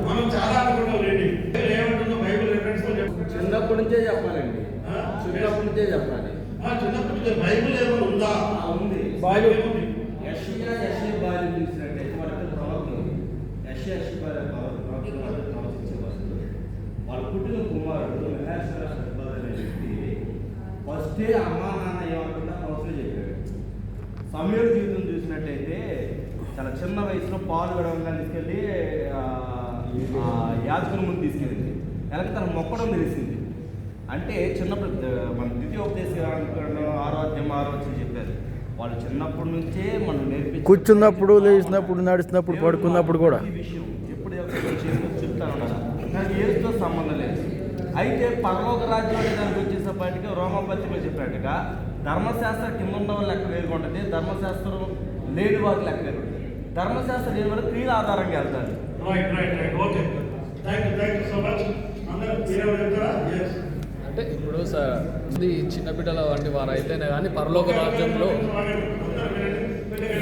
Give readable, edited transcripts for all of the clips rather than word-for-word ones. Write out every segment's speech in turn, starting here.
మనం చాలా అనుకున్నాం రండి ఏమంటుందో బైబిల్ రెఫరెన్స్ చిన్నప్పటి నుంచే చెప్పాలండి, చిన్నప్పటి నుంచే చెప్పాలి. చిన్నప్పటి నుంచి బైబిల్ ఏమైనా ఉందా? ఉంది. బైబిల్ ఏముంది? యెషయా భార్య చూసినట్టయితే వాళ్ళకి ప్రవక్తలు యెషయా భార్య ప్రవచించేవాళ్ళు. వాళ్ళ పుట్టిన కుమారుడు అనే వ్యక్తి ఫస్టే అమ్మా నాన్న ఏమనుకుంటా ప్రవచనం చెప్పాడు. సమయుడు జీవితం చూసినట్టయితే చాలా చిన్న వయసులో పాలు విడవంగా తీసుకెళ్ళి యాజకుని ముందు తీసుకెళ్ళింది. వెనక తన మొక్కడం తెలిసింది. అంటే చిన్నప్పుడు మన ద్వితీయోపదేశం 6వ అధ్యాయం చెప్పారు. వాళ్ళు చిన్నప్పటి నుంచే మనం నేర్పించి కూర్చున్నప్పుడు, లేచినప్పుడు, నడిచినప్పుడు, పడుకున్నప్పుడు కూడా ఈ విషయం ఎప్పుడు చెప్తాను. నాకు ఏదో సంబంధం లేదు. అయితే పరలోక రాజ్యం దానికి వచ్చేసేపాటిగా రోమపత్రికలో చెప్పినట్టుగా ధర్మశాస్త్రం కింద ఉన్న వాళ్ళు లెక్క వేరుగా ఉంటుంది, ధర్మశాస్త్రం లేని వారికి లెక్క వేరు ఉంటుంది. ధర్మశాస్త్రం లేని వాళ్ళు క్రియల ఆధారంగా వెళ్తారు. అంటే ఇప్పుడు ఇది చిన్న బిడ్డల వంటి వారు అయితేనే కానీ పరలోక రాజ్యంలో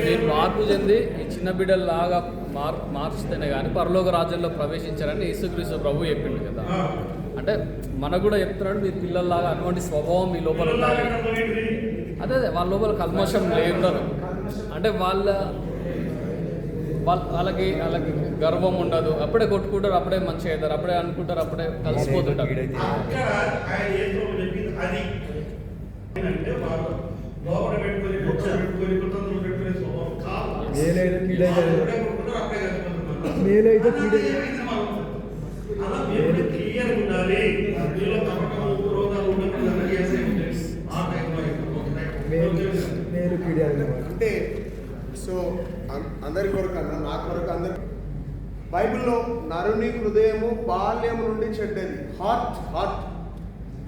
నేను మార్పు చెంది ఈ చిన్న బిడ్డల్లాగా మార్చితేనే కానీ పరలోక రాజ్యంలో ప్రవేశించారని యేసుక్రీస్తు ప్రభు చెప్పిండు కదా. అంటే మనకు కూడా చెప్తున్నాడు, మీరు పిల్లల్లాగా అటువంటి స్వభావం మీ లోపల ఉండాలి. అదే వాళ్ళ లోపల కల్మషం లేదని, అంటే వాళ్ళకి గర్వం ఉండదు. అప్పుడే కొట్టుకుంటారు, అప్పుడే మంచిగా అవుతారు, అప్పుడే అనుకుంటారు, అప్పుడే కలిసిపోతుంటారు. అంటే సో అందరి కొరకు అన్న నా కొరకు అందరి బైబిల్లో నరుని హృదయము బాల్యము నుండి చెడ్డది. హార్ట్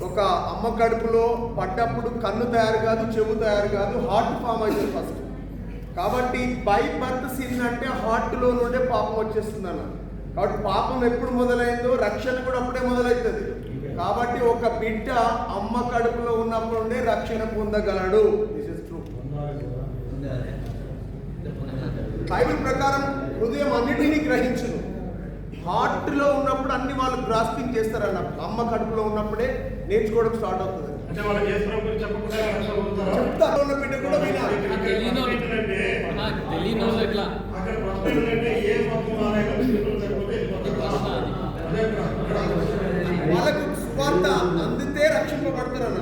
ఒక అమ్మ కడుపులో పడ్డప్పుడు కన్ను తయారు కాదు, చెవు తయారు కాదు, హార్ట్ ఫామ్ అవుతుంది ఫస్ట్. కాబట్టి బై బర్త్ సిన్ అంటే హార్ట్లో నుండే పాపం వచ్చేస్తుంది అన్న. కాబట్టి పాపం ఎప్పుడు మొదలైందో రక్షణ కూడా అప్పుడే మొదలవుతుంది. కాబట్టి ఒక బిడ్డ అమ్మ కడుపులో ఉన్నప్పుడు నుండే రక్షణ పొందగలడు. This is true. బైబిల్ ప్రకారం హృదయం అన్నిటినీ గ్రహించును. హార్ట్లో ఉన్నప్పుడు అన్ని వాళ్ళు గ్రాస్పింగ్ చేస్తారన్న. అమ్మ కడుపులో ఉన్నప్పుడే నేర్చుకోవడం స్టార్ట్ అవుతుంది. చెప్తారు ఉన్న బిడ్డ కూడా వినాలి. వాళ్ళకు సువార్త అందితే రక్షింపబడతారన్న.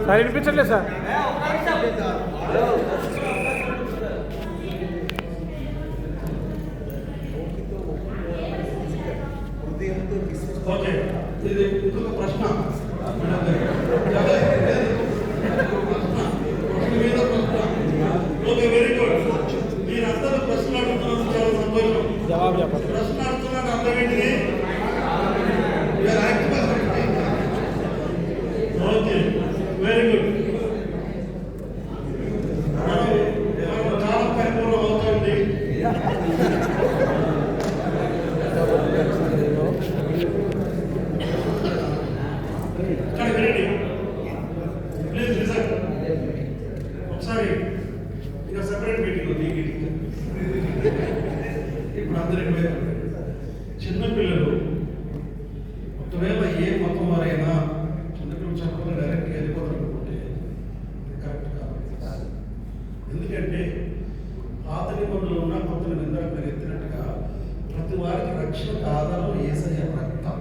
సార్ వినిపించట్లేదు సార్. ప్రశ్న వెరీ గుడ్. మీరందరూ ప్రశ్నలు అడుగుతున్నారు, చాలా సంతోషం. జవాబు చెప్పండి. ప్రశ్న అడుగుతున్నారు అర్థం ఏంటిది? Okay, very good. చాలా పరిపూర్ణం అవుతుంది. Please listen. ఒకసారి ఇక సెపరేట్ మీటింగ్ ఉంది. ఇప్పుడు అందరికి చిన్నపిల్లలు ఒకవేళ ఏ మతం వారైనా చిన్నపిల్లలు చెప్పకుండా డైరెక్ట్గా వెళ్ళిపోతారనుకుంటే కరెక్ట్ కాదు. ఎందుకంటే పాత నిబంధనలు ఉన్న కొత్త నిబంధనలు మీరు ఎత్తినట్టుగా ప్రతి వారికి రక్షణకు ఆధారం యేసయ్య రక్తం,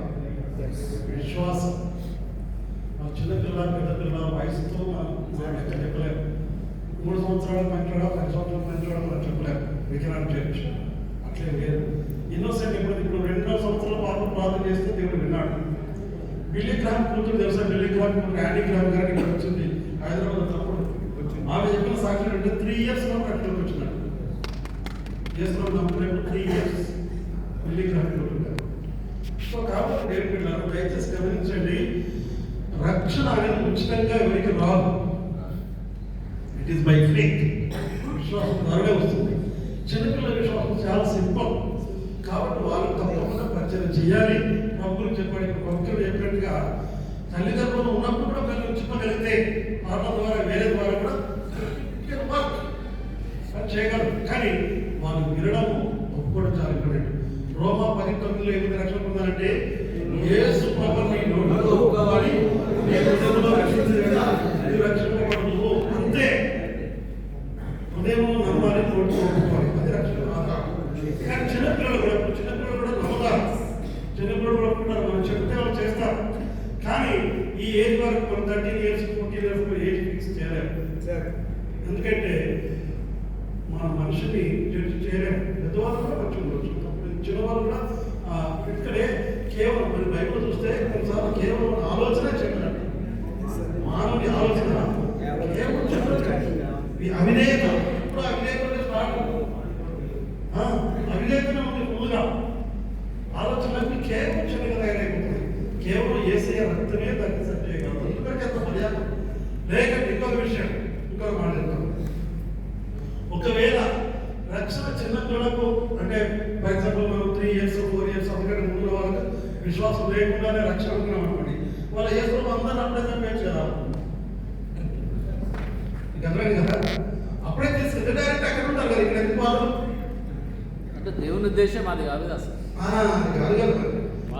విశ్వాసం. చిన్నపిల్ల పెద్ద పిల్ల వయసుతో మనం లెక్క చెప్పలేము. 3 సంవత్సరాలు మంచోడా, 10 సంవత్సరాలు మంచోడా మనం చెప్పలేము. వికెనాట్ జడ్జ్. అట్లే లేదు. ఇన్నోసెంట్ ఇప్పుడు 2 సంవత్సరాల పాటు ప్రార్థన చేస్తే దేవుడు విన్నాడు. బిల్లీ గ్రామ్ కూతురు తెలుసా? బిల్లీ గ్రామ్ కూతురు యాండీ గ్రామ్ గారికి వచ్చింది హైదరాబాద్. 3 years లో రక్షణకు వచ్చినాడు. యేసులో నమ్మినప్పుడు 3 years మళ్ళీ రక్షణకు ఉంటారు. సో కాబట్టి దేవుడు దయచేసి గమనించండి, రక్షణ అనేది ఉచితంగా ఎవరికి రాదు. It is by faith. విశ్వాసం ద్వారానే వస్తుంది. చిన్నపిల్లల విశ్వాసం చాలా సింపుల్. కాబట్టి వాళ్ళు తప్పకుండా పరిచయం చేయాలి. ప్రభువులు చెప్పాడు, భక్తులు చెప్పినట్టుగా తల్లిదండ్రులు ఉన్నప్పుడు కూడా పిల్లలు చెప్పగలిగితే వాళ్ళ ద్వారా వేరే ద్వారా కూడా చేయగలరు. కానీ వాళ్ళు వినడం ఒప్పుకోవడం చాలా ఇంపార్టెంట్. రోమా 10:9 ఎందుకు రక్షణ పొందాలంటే యేసు ప్రభువుని నోటితో ఒప్పుకోవాలి, నీ హృదయంలో రక్షింపబడదు. అంతే, హృదయంలో నమ్మాలి, నోటితో ఒప్పుకోవాలి, అది రక్షణ. కానీ చిన్నపిల్లలు కూడా నమ్ముతారు, చిన్నపిల్లలు కూడా ఒప్పుకుంటారు, మనం చెప్తే వాళ్ళు చేస్తారు. కానీ ఈ ఏజ్ వరకు మనం 13 years 14 years ఏజ్ ఫిక్స్ చేయలేము. ఎందుకంటే మన మనిషిని జడ్జి చేయలేము. పెద్దవాళ్ళు కూడా మంచి ఉండొచ్చు, చిన్నవాళ్ళు కూడా. ఇక్కడే కేవలం మన బైబిల్ చూస్తే కొన్నిసార్లు కేవలం ఆలోచన చెప్పినట్టు, మానవుని ఆలోచన కేవలం చెప్పినట్టు. ఈ అవినేత ఇప్పుడు అవినేతనే స్టార్ట్, అవినేతనే ఉంది ఫుల్గా. ఆలోచనలకి కేవలం చిన్నగా తయారైపోతుంది. కేవలం యేసయ్య రక్తమే దాన్ని సెట్ చేయగలరు. ఎందుకంటే అంత మర్యాద లేకంటే ఇంకొక విషయం, ఇంకొక మాట చెప్తాను. ఒకవేళ రక్షణ చిన్న పిల్లలకు అంటే ఫర్ ఎగ్జాంపుల్ మనం 3 years 4 years అందుకంటే ముందు వాళ్ళకి విశ్వాసం లేకుండానే రక్షణ అనుకున్నాం అనుకోండి, వాళ్ళ యేసు అందరూ అప్పుడే చంపేయచ్చు కదా. అర్థమైంది కదా? అప్పుడే తీసుకుంటే డైరెక్ట్ అక్కడ ఉంటారు కదా, ఇక్కడ ఎందుకు వాళ్ళు అంటే దేవుని ఉద్దేశం అది కాదు అసలు. కాదు కదా.